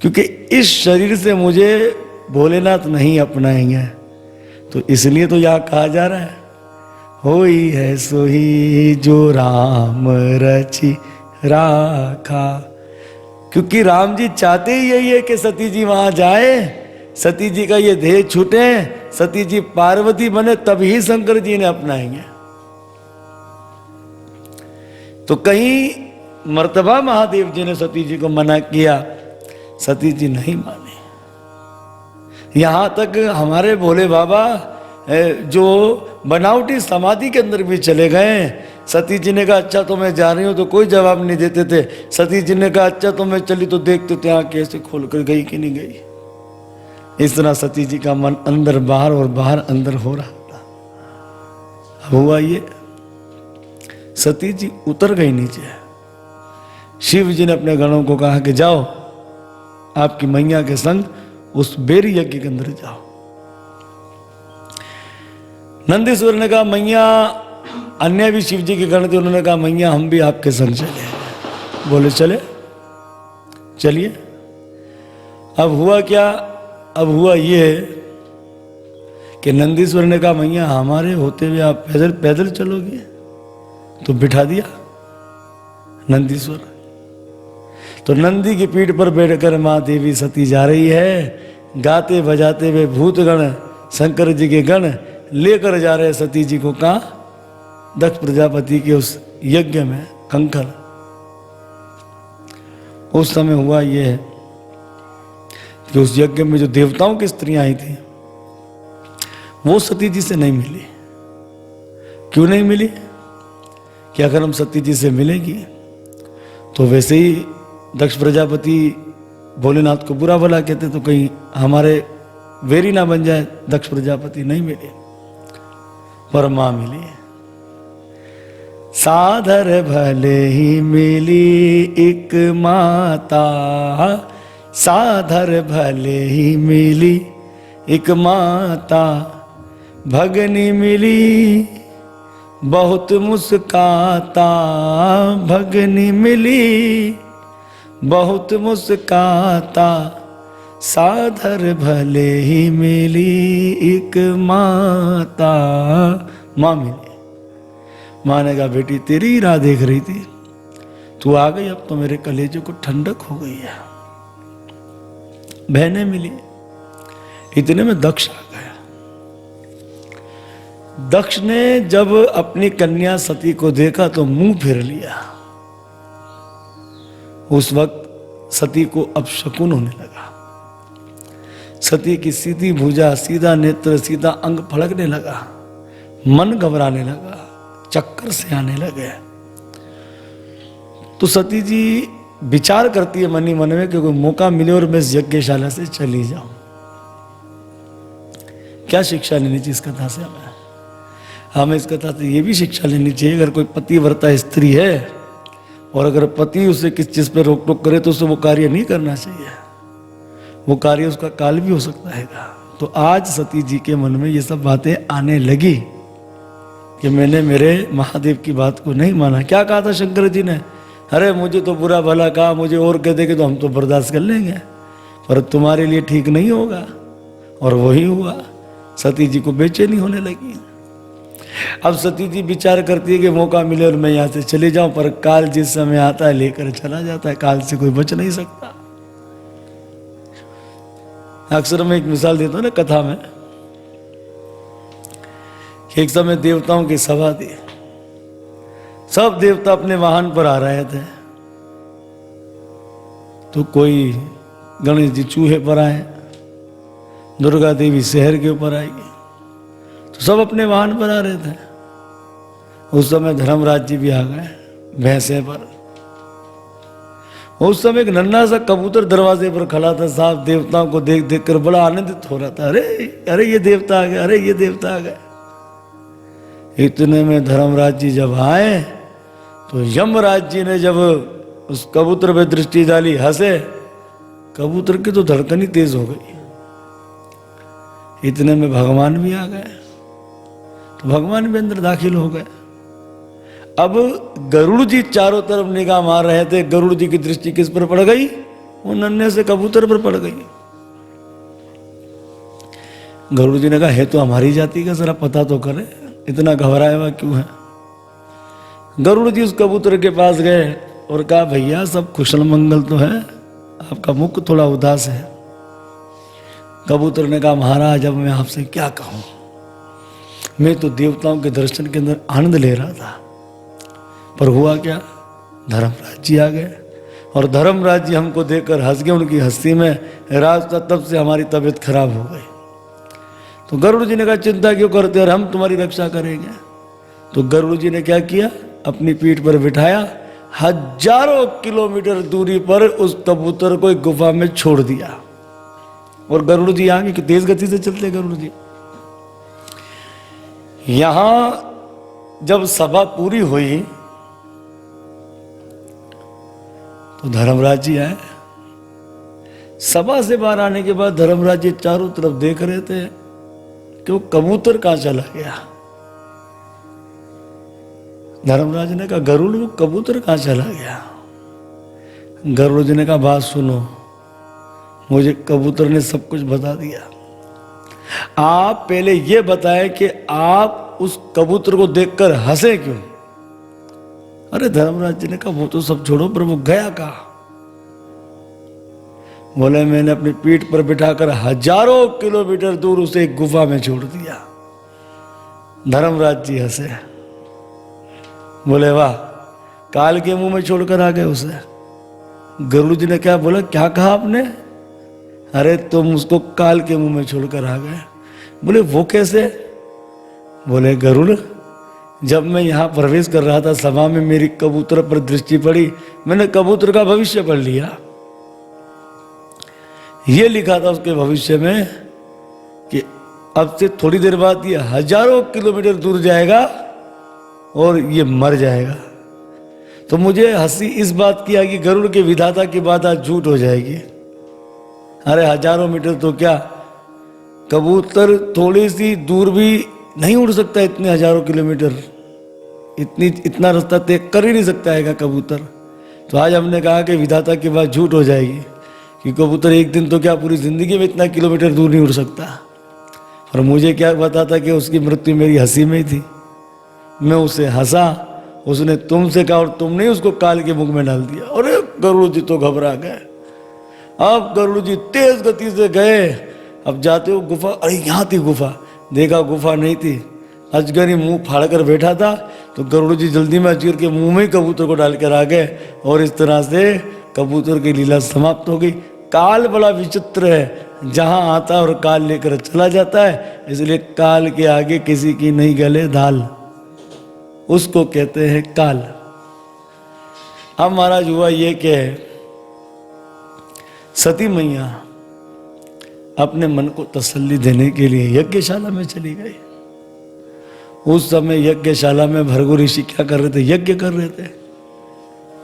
क्योंकि इस शरीर से मुझे भोलेनाथ नहीं अपनाएंगे, तो इसलिए तो यहां कहा जा रहा है होई है सोही जो राम रची राखा। क्योंकि राम जी चाहते ही यही है कि सती जी वहां जाए, सती जी का ये देह छूटे, सती जी पार्वती बने, तभी शंकर जी ने अपनाएंगे। तो कहीं मर्तबा महादेव जी ने सती जी को मना किया, सती जी नहीं माने। यहां तक हमारे भोले बाबा जो बनावटी समाधि के अंदर भी चले गए। सती जी ने कहा अच्छा तो मैं जा रही हूं, तो कोई जवाब नहीं देते थे। सती जी ने कहा अच्छा तो मैं चली, तो देखते थे आंखें कैसे खोल कर गई कि नहीं गई। इस तरह सती जी का मन अंदर बाहर और बाहर अंदर हो रहा था। अब हुआ ये, सती जी उतर गई नीचे। शिव जी ने अपने गणों को कहा कि जाओ आपकी मैया के संग उस बेरी यज्ञ के अंदर जाओ। नंदीश्वर ने कहा मैया, अन्य भी शिव जी के गण थे, उन्होंने कहा मैया हम भी आपके संग चले। बोले चले, चलिए। अब हुआ क्या, अब हुआ ये कि नंदीश्वर ने कहा मैया हमारे होते हुए आप पैदल पैदल चलोगे, तो बिठा दिया नंदीश्वर। तो नंदी की पीठ पर बैठकर मां देवी सती जा रही है, गाते बजाते हुए भूतगण शंकर जी के गण लेकर जा रहे सती जी को कहां, दक्ष प्रजापति के उस यज्ञ में कंकड़। उस समय हुआ यह कि उस यज्ञ में जो देवताओं की स्त्रियां आई थी वो सती जी से नहीं मिली। क्यों नहीं मिली? कि अगर हम सती जी से मिलेंगी तो वैसे ही दक्ष प्रजापति भोलेनाथ को बुरा भला कहते, तो कहीं हमारे वेरी ना बन जाए। दक्ष प्रजापति नहीं मिले, पर मां मिली। साधर भले ही मिली एक माता, साधर भले ही मिली एक माता, भगनी मिली बहुत मुस्काता, भगनी मिली बहुत मुस्काता, साधर भले ही मिली एक माता। मां मिली। मां ने कहा बेटी तेरी ही राह देख रही थी, तू आ गई, अब तो मेरे कलेजे को ठंडक हो गई है। बहनें मिली। इतने में दक्ष आ गया। दक्ष ने जब अपनी कन्या सती को देखा तो मुंह फेर लिया। उस वक्त सती को अपशकुन होने लगा। सती की सीधी भुजा, सीधा नेत्र, सीधा अंग फड़कने लगा, मन घबराने लगा, चक्कर से आने लगे। तो सती जी विचार करती है मन ही मन में कि कोई मौका मिले और मैं इस यज्ञशाला से चली जाऊं। क्या शिक्षा लेनी चाहिए इस कथा से? हमें इस कथा से यह भी शिक्षा लेनी चाहिए, अगर कोई पतिव्रता स्त्री है और अगर पति उसे किस चीज पर रोक टोक करे तो उसे वो कार्य नहीं करना चाहिए। वो कार्य उसका काल भी हो सकता है। तो आज सती जी के मन में ये सब बातें आने लगी कि मैंने मेरे महादेव की बात को नहीं माना। क्या कहा था शंकर जी ने? अरे मुझे तो बुरा भला कहा, मुझे और कह देंगे तो हम तो बर्दाश्त कर लेंगे, पर तुम्हारे लिए ठीक नहीं होगा। और वही हुआ, सती जी को बेचैनी होने लगी। अब सती जी विचार करती है कि मौका मिले और मैं यहां से चले जाऊं, पर काल जिस समय आता है लेकर चला जाता है, काल से कोई बच नहीं सकता। अक्सर मैं एक मिसाल देता हूं ना कथा में, कि एक समय देवताओं की सभा थी। सब देवता अपने वाहन पर आ रहे थे। तो कोई गणेश जी चूहे पर आए, दुर्गा देवी शहर के ऊपर आई, तो सब अपने वाहन पर आ रहे थे। उस समय धर्मराज जी भी आ गए भैंसे पर। उस समय एक नन्हा सा कबूतर दरवाजे पर खड़ा था। साहब देवताओं को देख देख कर बड़ा आनंदित हो रहा था। अरे अरे ये देवता आ गए, अरे ये देवता आ गए। इतने में धर्मराज जी जब आए तो यमराज जी ने जब उस कबूतर पे दृष्टि डाली, हंसे, कबूतर की तो धड़कन ही तेज हो गई। इतने में भगवान भी आ गए, तो भगवान भी अंदर दाखिल हो गए। अब गरुड़ जी चारों तरफ निगाह मार रहे थे। गरुड़ जी की दृष्टि किस पर पड़ गई? वो नन्हे से कबूतर पर पड़ गई। गरुड़ जी ने कहा, है तो हमारी जाति का, जरा पता तो करे, इतना घबराया हुआ क्यों है। गरुड़ जी उस कबूतर के पास गए और कहा, भैया सब कुशल मंगल तो है, आपका मुख थोड़ा उदास है। कबूतर ने कहा, महाराज अब मैं आपसे क्या कहूं, मैं तो देवताओं के दर्शन के अंदर आनंद ले रहा था, पर हुआ क्या, धर्मराज जी आ गए और धर्मराज जी हमको देखकर हंस गए। उनकी हंसी में रास्ता तब से हमारी तबीयत खराब हो गई। तो गरुड़ जी ने कहा, चिंता क्यों करते और हम तुम्हारी रक्षा करेंगे। तो गरुड़ जी ने क्या किया, अपनी पीठ पर बिठाया, हजारों किलोमीटर दूरी पर उस कबूतर को एक गुफा में छोड़ दिया। और गरुड़ जी आगे कि तेज गति से चलते गरुड़ जी। यहां जब सभा पूरी हुई तो धर्मराज जी आए। सभा से बाहर आने के बाद धर्मराज जी चारों तरफ देख रहे थे कि वो कबूतर कहां चला गया। धर्मराज ने कहा, गरुड़ वो कबूतर कहां चला गया। गरुड़ जी ने कहा, बात सुनो, मुझे कबूतर ने सब कुछ बता दिया। आप पहले ये बताएं कि आप उस कबूतर को देखकर हंसे क्यों। अरे धर्मराज जी ने कहा, वो तो सब छोड़ो, पर वो गया कहां। बोले, मैंने अपनी पीठ पर बिठाकर हजारों किलोमीटर दूर उसे एक गुफा में छोड़ दिया। धर्मराज जी हंसे, बोले, वाह, काल के मुंह में छोड़कर आ गए उसे। गरुड़ जी ने क्या बोला, क्या कहा आपने। अरे तुम उसको काल के मुंह में छोड़कर आ गए। बोले, वो कैसे। बोले, गरुड़, जब मैं यहां प्रवेश कर रहा था सभा में, मेरी कबूतर पर दृष्टि पड़ी, मैंने कबूतर का भविष्य पढ़ लिया। ये लिखा था उसके भविष्य में कि अब से थोड़ी देर बाद ये हजारों किलोमीटर दूर जाएगा और ये मर जाएगा। तो मुझे हंसी इस बात की आई कि गरुड़ के विधाता की बात आज झूठ हो जाएगी। अरे हजारों मीटर तो क्या, कबूतर थोड़ी सी दूर भी नहीं उड़ सकता, इतने हजारों किलोमीटर, इतना रास्ता तय कर ही नहीं सकता है कबूतर। तो आज हमने कहा कि विधाता की बात झूठ हो जाएगी कि कबूतर एक दिन तो क्या, पूरी जिंदगी में इतना किलोमीटर दूर नहीं उड़ सकता। और मुझे क्या पता था कि उसकी मृत्यु मेरी हंसी में ही थी। मैं उसे हंसा, उसने तुमसे कहा और तुमने उसको काल के मुख में डाल दिया। अरे गरुड़ जी तो घबरा गए। अब गरुड़ जी तेज गति से गए। अब जाते हो गुफा, अरे यहाँ थी गुफा, देखा गुफा नहीं थी, अजगर ही मुंह फाड़ कर बैठा था। तो गरुड़ जी जल्दी में अजगर के मुंह में ही कबूतर को डालकर आ गए और इस तरह से कबूतर की लीला समाप्त हो गई। काल बड़ा विचित्र है, जहां आता और काल लेकर चला जाता है, इसलिए काल के आगे किसी की नहीं गले दाल, उसको कहते हैं काल। अब महाराज हुआ ये कि सती मैया अपने मन को तसल्ली देने के लिए यज्ञशाला में चली गई। उस समय यज्ञशाला में भृगु ऋषि क्या कर रहे थे, यज्ञ कर रहे थे।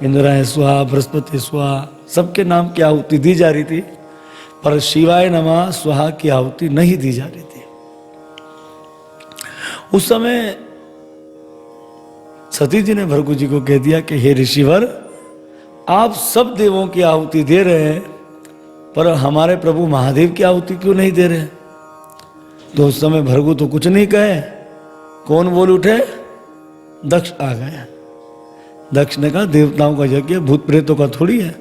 इंद्राय स्वाहा, बृहस्पति स्वाहा, सबके नाम की आहुति दी जा रही थी, पर शिवाय नमः स्वाहा की आहुति नहीं दी जा रही थी। उस समय सती जी ने भृगु जी को कह दिया कि हे ऋषिवर, आप सब देवों की आहुति दे रहे हैं, पर हमारे प्रभु महादेव की आहुति क्यों नहीं दे रहे। तो उस समय भृगु तो कुछ नहीं कहे, कौन बोल उठे, दक्ष आ गए। दक्ष ने कहा, देवताओं का यज्ञ भूत प्रेतों का थोड़ी है,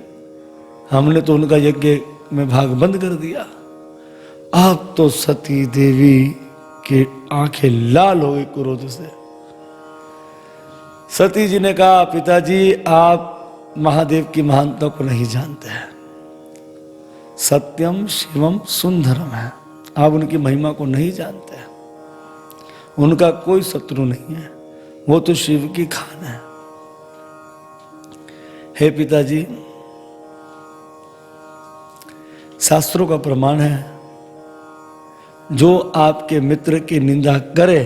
हमने तो उनका यज्ञ में भाग बंद कर दिया। अब तो सती देवी की आंखें लाल हो गई क्रोध से। सती जी ने कहा, पिताजी आप महादेव की महानता को नहीं जानते हैं, सत्यम शिवम सुंदरम है, आप उनकी महिमा को नहीं जानते हैं। उनका कोई शत्रु नहीं है, वो तो शिव की खान है। हे पिताजी, शास्त्रों का प्रमाण है, जो आपके मित्र की निंदा करे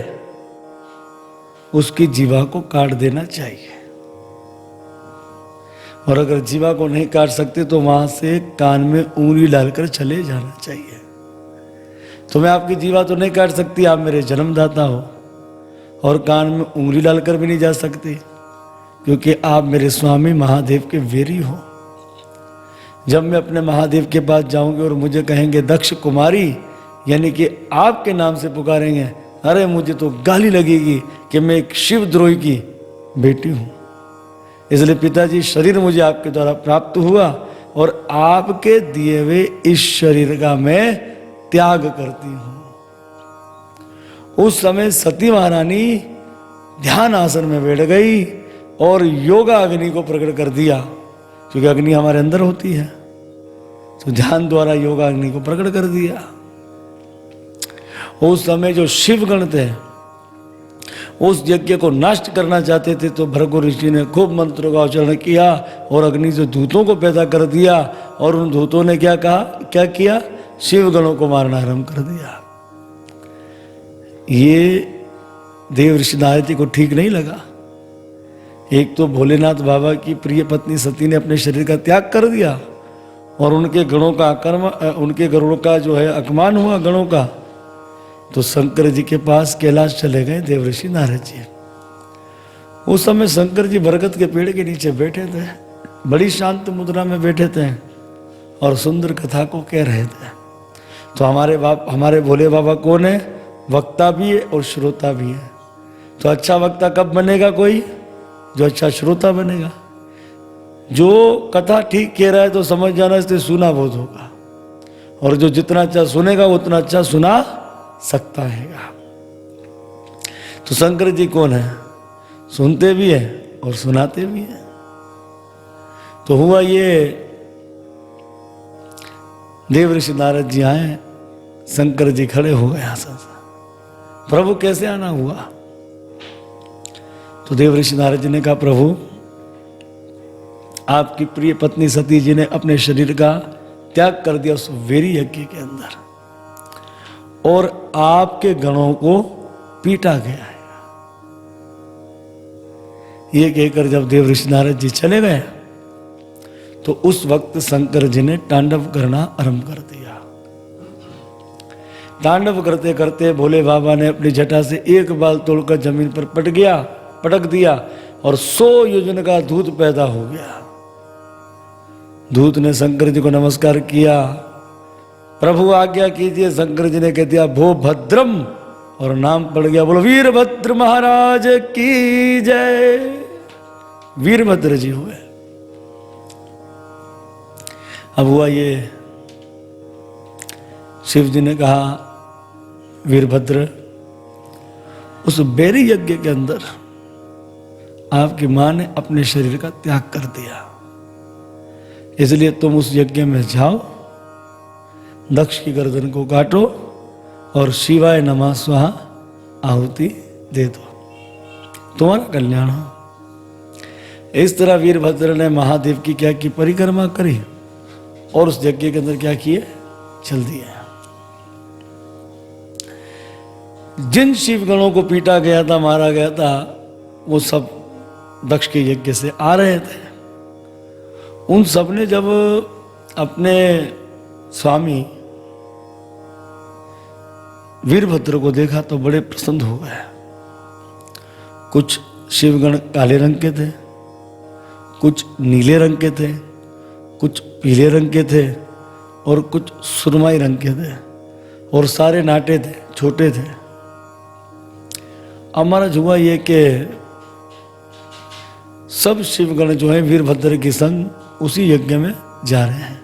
उसकी जीवा को काट देना चाहिए, और अगर जीवा को नहीं काट सकते तो वहां से कान में उंगली डालकर चले जाना चाहिए। तो मैं आपकी जीवा तो नहीं काट सकती, आप मेरे जन्मदाता हो, और कान में उंगली डालकर भी नहीं जा सकती, क्योंकि आप मेरे स्वामी महादेव के वेरी हो। जब मैं अपने महादेव के पास जाऊंगी और मुझे कहेंगे दक्ष कुमारी, यानी कि आपके नाम से पुकारेंगे, अरे मुझे तो गाली लगेगी कि मैं एक शिवद्रोही की बेटी हूं। इसलिए पिताजी, शरीर मुझे आपके द्वारा प्राप्त हुआ और आपके दिए हुए इस शरीर का मैं त्याग करती हूं। उस समय सती महारानी ध्यान आसन में बैठ गई और योगा अग्नि को प्रकट कर दिया, क्योंकि अग्नि हमारे अंदर होती है, तो ध्यान द्वारा योगा अग्नि को प्रकट कर दिया। उस समय जो शिवगण थे उस यज्ञ को नष्ट करना चाहते थे, तो भृगु ऋषि ने खूब मंत्रों का उच्चारण किया और अग्नि से दूतों को पैदा कर दिया, और उन दूतों ने क्या कहा, क्या किया, शिवगणों को मारना आरंभ कर दिया। ये देव ऋषि नारद जी को ठीक नहीं लगा। एक तो भोलेनाथ बाबा की प्रिय पत्नी सती ने अपने शरीर का त्याग कर दिया और उनके गणों का उनके गणों का जो है अपमान हुआ गणों का। तो शंकर जी के पास कैलाश चले गए देव ऋषि नारद जी। उस समय शंकर जी बरगद के पेड़ के नीचे बैठे थे, बड़ी शांत मुद्रा में बैठे थे और सुंदर कथा को कह रहे थे। तो हमारे भोले बाबा कौन है, वक्ता भी है और श्रोता भी है। तो अच्छा वक्ता कब बनेगा कोई, जो अच्छा श्रोता बनेगा। जो कथा ठीक कह रहा है तो समझ जाना इससे सुना बहुत होगा, और जो जितना अच्छा सुनेगा उतना अच्छा सुना सकता है। तो शंकर जी कौन है, सुनते भी है और सुनाते भी है। तो हुआ ये, देव ऋषि नारद जी आए, शंकर जी खड़े हो गए आसन से। प्रभु कैसे आना हुआ? तो देव ऋषि नारद जी ने कहा, प्रभु आपकी प्रिय पत्नी सती जी ने अपने शरीर का त्याग कर दिया उस वेरी यज्ञ के अंदर, और आपके गणों को पीटा गया है। ये कहकर जब देव ऋषि नारद जी चले गए तो उस वक्त शंकर जी ने तांडव करना आरंभ कर दिया। तांडव करते करते भोले बाबा ने अपनी जटा से एक बाल तोड़कर जमीन पर पटक दिया और 100 योजन का दूध पैदा हो गया। दूत ने शंकर जी को नमस्कार किया, प्रभु आज्ञा कीजिए। शंकर जी ने कह दिया भो भद्रम, और नाम पड़ गया। बोलो वीरभद्र महाराज की जय। वीरभद्र जी हुए। अब हुआ ये, शिव जी ने कहा, वीरभद्र उस बैरी यज्ञ के अंदर आपकी मां ने अपने शरीर का त्याग कर दिया, इसलिए तुम उस यज्ञ में जाओ, दक्ष की गर्दन को काटो और शिवाय नमः स्वाहा आहुति दे दो, तुम्हारा कल्याण हो। इस तरह वीरभद्र ने महादेव की क्या की, परिक्रमा करी और उस यज्ञ के अंदर क्या किए, चल दिया। जिन शिवगणों को पीटा गया था, मारा गया था, वो सब दक्ष के यज्ञ से आ रहे थे। उन सब ने जब अपने स्वामी वीरभद्र को देखा तो बड़े प्रसन्न हो गए। कुछ शिवगण काले रंग के थे, कुछ नीले रंग के थे, कुछ पीले रंग के थे और कुछ सुरमई रंग के थे, और सारे नाटे थे, छोटे थे। हमारा हुआ ये कि सब शिवगण जो है वीरभद्र के संग उसी यज्ञ में जा रहे हैं।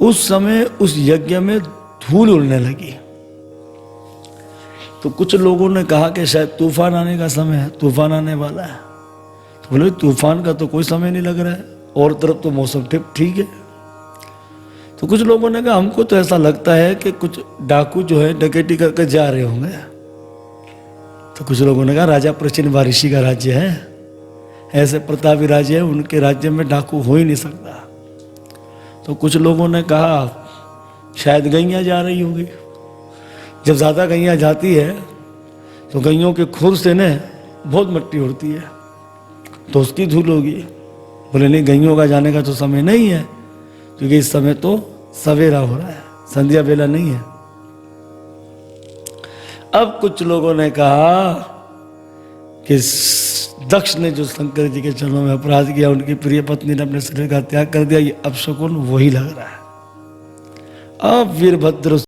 उस समय उस यज्ञ में धूल उड़ने लगी, तो कुछ लोगों ने कहा कि शायद तूफान आने का समय है, तूफान आने वाला है। तो बोले तूफान का तो कोई समय नहीं लग रहा है, और तरफ तो मौसम ठीक है। तो कुछ लोगों ने कहा हमको तो ऐसा लगता है कि कुछ डाकू जो है डकैती करके जा रहे होंगे। तो कुछ लोगों ने कहा राजा प्रचिन ऋषि का राज्य है, ऐसे प्रतापी राज्य है, उनके राज्य में डाकू हो ही नहीं सकता। तो कुछ लोगों ने कहा शायद गैया जा रही होगी। जब ज़्यादा गैया जाती है तो गैयों के खुर से न बहुत मिट्टी उड़ती है, तो उसकी धूल होगी। बोले नहीं, गैयों का जाने का तो समय नहीं है, क्योंकि इस समय तो सवेरा हो रहा है, संध्या बेला नहीं है। अब कुछ लोगों ने कहा कि दक्ष ने जो शंकर जी के चरणों में अपराध किया, उनकी प्रिय पत्नी ने अपने शरीर का त्याग कर दिया, ये अपशकुन वही लग रहा है। अब वीरभद्र